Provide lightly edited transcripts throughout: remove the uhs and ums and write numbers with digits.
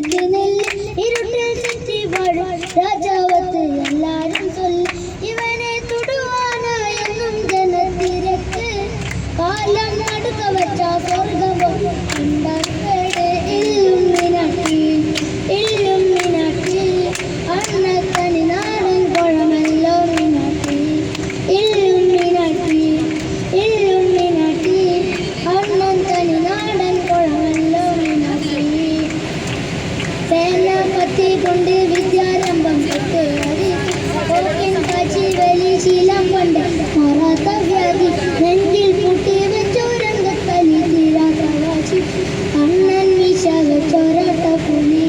நெல்லுக்கு நெல்லு இருட்டில் சுற்றி வாழும் ராஜாவத்து எல்லாரும் சொல்லு இவனே துடுவானா என்னும் ஜனத்திற்கு காலம் நடுக்க வச்சா சொர்க்கமோ ഉണ്ടാക്കടെ ഇല്ലുമിനാട്ടി അന്നത്തനി നാടൻ കുഴമല്ലോ മിനാട്ടി ഇല്ലുമിനാട്ടി അന്നത്തനി നാടൻ കുഴമല്ലോ മിനാട്ടി സേനാപതി കൊണ്ട് വിദ്യാരംഭം തൊട്ട് ഓക്കിൻ കാച്ചി വലി ശീലം കൊണ്ട് മാറാത്ത വ്യാധി നെഞ്ചിൽ പൂട്ടി വെച്ചോരംഗത്തലി തീരാത്ത വാശി അണ്ണൻ മീശ വെച്ചോരാട്ട പുലി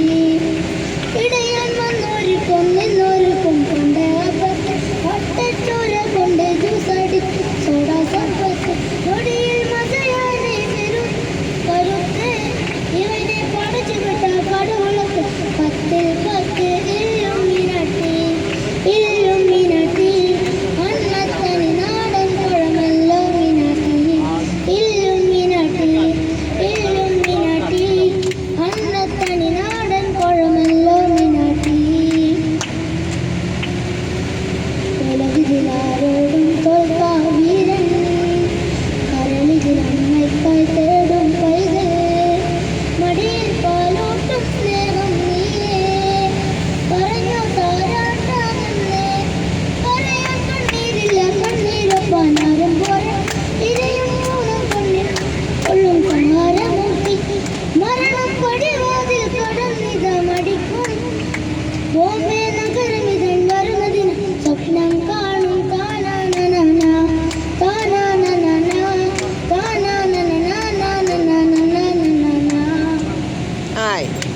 ഇടയാൻ വന്നോർക്കും നിന്നോർക്കും കൊണ്ട് അപ്പത്ത് ഒട്ടച്ചോര കൊണ്ട് ജ്യൂസടിച്ച് സോഡ സമ്പത്ത് നൊടിയിൽ മതയാനെ കരുത്ത് ഇവനെ പടച്ചു വിട്ട പടവളത്ത് പത്തിൽ പത്ത് ഇല്ലുമിനാട്ടി അന്നത്തനി നാടൻ കുഴമല്ലോ മിനാട്ടി ഇല്ലുമിനാട്ടി അന്നത്തനി നാടൻ കുഴമല്ലോ മിനാട്ടി ഉലകിലാരോടും തോൽക്കാ വീരൻ കരളിൽ അമ്മയ്ക്കായി തേടും പൈതൽ മടിയിൽ പാലോട്ടും സ്നേഹം നീയേ പറഞ്ഞു താരാട്ടാകുന്നേ പറയാൻ കണ്ണീരില്ല കണ്ണീരൊപ്പാനാരും പോലെ ഇരയും മൂന്നും കണ്ണിൽ കൊള്ളും കണ്ണാരമൂർത്തി മരണം പടിവാതിൽ കടന്നിത മടിക്കും ബോംബെ നഗരമിതൻ വരുന്നതിന് സ്വപ്നം കാണും Ai.